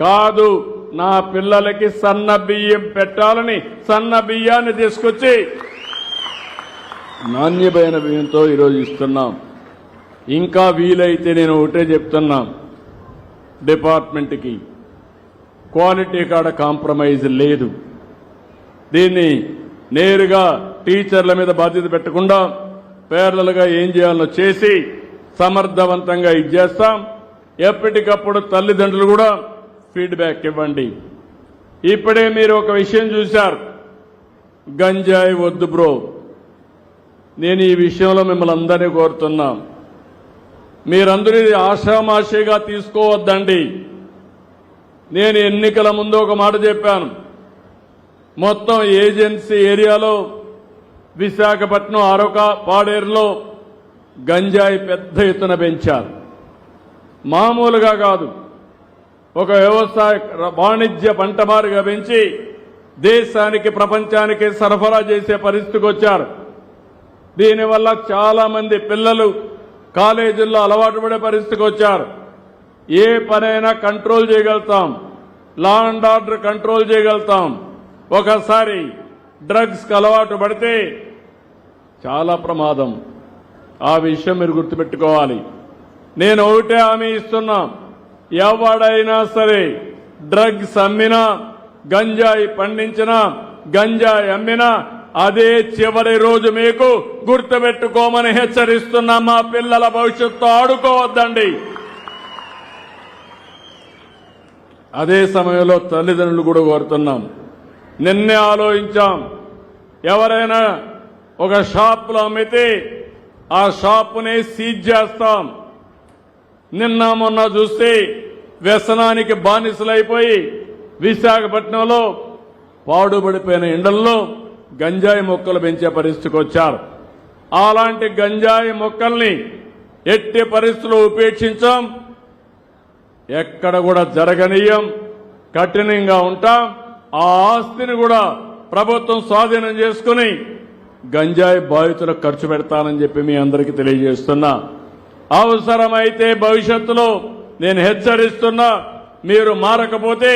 కాదు, నా పిల్లలకి సన్న బియ్యం పెట్టాలని సన్న బియ్యాన్ని తీసుకొచ్చి నాణ్యమైన బియ్యంతో ఈరోజు ఇస్తున్నాం. ఇంకా వీలైతే నేను ఒకటే చెప్తున్నా, డిపార్ట్మెంట్కి క్వాలిటీ కాడ కాంప్రమైజ్ లేదు. దీన్ని నేరుగా టీచర్ల మీద బాధ్యత పెట్టకుండా పేర్లలుగా ఏం చేయాలో చేసి సమర్థవంతంగా ఇచ్చేస్తాం. ఎప్పటికప్పుడు తల్లిదండ్రులు కూడా ఫీడ్బ్యాక్ ఇవ్వండి. ఇప్పుడే మీరు ఒక విషయం చూశారు, గంజాయి వద్దు బ్రో. నేను ఈ విషయంలో మిమ్మల్ని అందరినీ కోరుతున్నా, మీరందరూ ఇది ఆషామాషిగా తీసుకోవద్దండి. నేను ఎన్నికల ముందు ఒక మాట చెప్పాను, మొత్తం ఏజెన్సీ ఏరియాలో విశాఖపట్నం అరొక పాడేరులో గంజాయి పెద్ద ఎత్తున పెంచారు. మామూలుగా కాదు, ఒక వ్యవసాయ వాణిజ్య పంటమారుగా పెంచి దేశానికి ప్రపంచానికి సరఫరా చేసే పరిస్థితికి వచ్చారు. దీనివల్ల చాలా మంది పిల్లలు కాలేజీల్లో అలవాటు పడే పరిస్థితికి వచ్చారు. ఏ పనైనా కంట్రోల్ చేయగలుగుతాం, లా అండ్ ఆర్డర్ కంట్రోల్ చేయగలుగుతాం. ఒకసారి డ్రగ్స్కి అలవాటు పడితే చాలా ప్రమాదం. ఆ విషయం మీరు గుర్తుపెట్టుకోవాలి. నేను ఒకటే హామీ ఇస్తున్నా, ఎవడైనా సరే డ్రగ్స్ అమ్మినా, గంజాయి పండించినా, గంజాయి అమ్మినా అదే చివరి రోజు మీకు గుర్తుపెట్టుకోమని హెచ్చరిస్తున్నా. మా పిల్లల భవిష్యత్తు ఆడుకోవద్దండి. అదే సమయంలో తల్లిదండ్రులు కూడా కోరుతున్నాం, నిన్నే ఆలోచించాం, ఎవరైనా ఒక షాపులో అమ్మితే ఆ షాపుని సీజ్ చేస్తాం. నిన్న మొన్న చూస్తే వ్యసనానికి బానిసలైపోయి విశాఖపట్నంలో పాడుబడిపోయిన ఎండల్లో గంజాయి మొక్కలు పెంచే పరిస్థితికి వచ్చారు. అలాంటి గంజాయి మొక్కల్ని ఎట్టి పరిస్థితుల్లో ఉపేక్షించాం, ఎక్కడ కూడా జరగనీయం, కఠినంగా ఉంటాం. ఆ ఆస్తిని కూడా ప్రభుత్వం స్వాధీనం చేసుకుని గంజాయి బాధితులకు ఖర్చు పెడతానని చెప్పి మీ అందరికీ తెలియజేస్తున్నా. అవసరమైతే భవిష్యత్తులో నేను హెచ్చరిస్తున్నా, మీరు మారకపోతే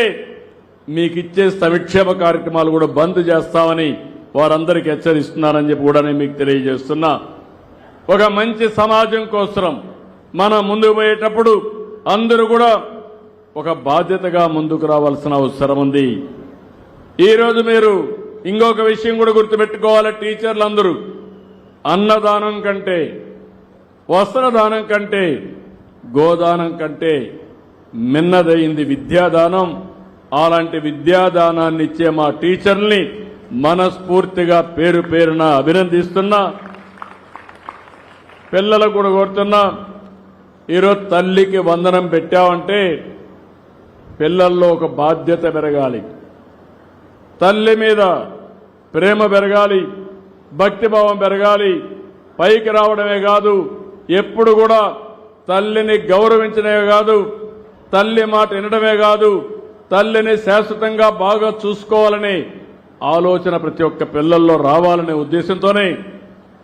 మీకు ఇచ్చే సంక్షేమ కార్యక్రమాలు కూడా బంద్ చేస్తామని వారందరికీ హెచ్చరిస్తున్నారని చెప్పి కూడా నేను మీకు తెలియజేస్తున్నా. ఒక మంచి సమాజం కోసం మనం ముందుకు పోయేటప్పుడు అందరూ కూడా ఒక బాధ్యతగా ముందుకు రావాల్సిన అవసరం ఉంది. ఈరోజు మీరు ఇంకొక విషయం కూడా గుర్తుపెట్టుకోవాలి, టీచర్లందరూ అన్నదానం కంటే, వస్త్రదానం కంటే, గోదానం కంటే మిన్నదైంది విద్యాదానం. అలాంటి విద్యాదానాన్ని ఇచ్చే మా టీచర్ని మనస్ఫూర్తిగా పేరు పేరున అభినందిస్తున్నా. పిల్లలకు కూడా కోరుతున్నా, ఈరోజు తల్లికి వందనం పెట్టామంటే పిల్లల్లో ఒక బాధ్యత పెరగాలి, తల్లి మీద ప్రేమ పెరగాలి, భక్తిభావం పెరగాలి. పైకి రావడమే కాదు, ఎప్పుడు కూడా తల్లిని గౌరవించడమే కాదు, తల్లి మాట వినడమే కాదు, తల్లిని శాశ్వతంగా బాగా చూసుకోవాలనే ఆలోచన ప్రతి ఒక్క పిల్లల్లో రావాలనే ఉద్దేశంతోనే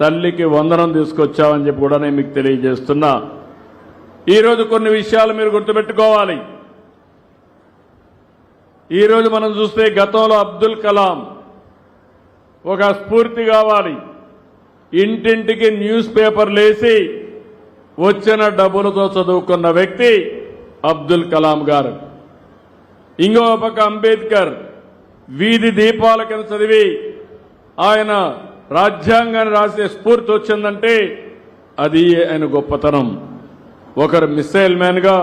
తల్లికి వందనం తీసుకొచ్చామని చెప్పి కూడా నేను మీకు తెలియజేస్తున్నా. ఈరోజు కొన్ని విషయాలు మీరు గుర్తుపెట్టుకోవాలి. ఈరోజు మనం చూస్తే గతంలో అబ్దుల్ కలాం ఒక స్ఫూర్తి కావాలి. ఇంటింటికి న్యూస్ పేపర్లు వేసి వచ్చిన డబ్బులతో చదువుకున్న వ్యక్తి అబ్దుల్ కలాం గారు. ఇంకో పక్క అంబేద్కర్ వీధి దీపాల కింద చదివి ఆయన రాజ్యాంగాన్ని రాసే స్ఫూర్తి వచ్చిందంటే అది ఆయన గొప్పతనం. ఒకరు మిసైల్ మ్యాన్గా,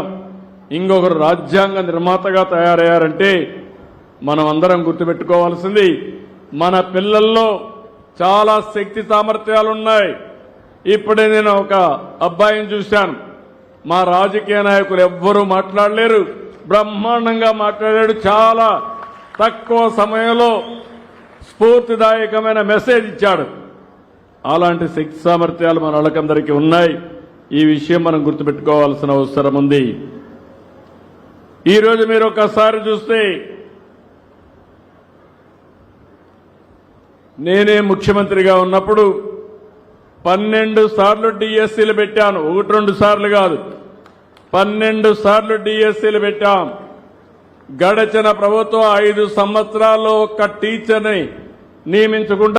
ఇంకొకరు రాజ్యాంగ నిర్మాతగా తయారయ్యారంటే మనం అందరం గుర్తుపెట్టుకోవాల్సింది, మన పిల్లల్లో చాలా శక్తి సామర్థ్యాలు ఉన్నాయి. ఇప్పుడే నేను ఒక అబ్బాయిని చూశాను, మా రాజకీయ నాయకులు ఎవ్వరూ మాట్లాడలేరు, బ్రహ్మాండంగా మాట్లాడాడు. చాలా తక్కువ సమయంలో స్ఫూర్తిదాయకమైన మెసేజ్ ఇచ్చాడు. అలాంటి శక్తి సామర్థ్యాలు మన వాళ్ళకందరికీ ఉన్నాయి. ఈ విషయం మనం గుర్తుపెట్టుకోవాల్సిన అవసరం ఉంది. ఈరోజు మీరు ఒకసారి చూస్తే నేనే ముఖ్యమంత్రిగా ఉన్నప్పుడు 12 సార్లు డిఎస్సీలు పెట్టాను. 1-2 సార్లు కాదు, 12 సార్లు డిఎస్సీలు పెట్టాం. గడచిన ప్రభుత్వం 5 సంవత్సరాల్లో ఒక్క టీచర్ని నియమించకుండా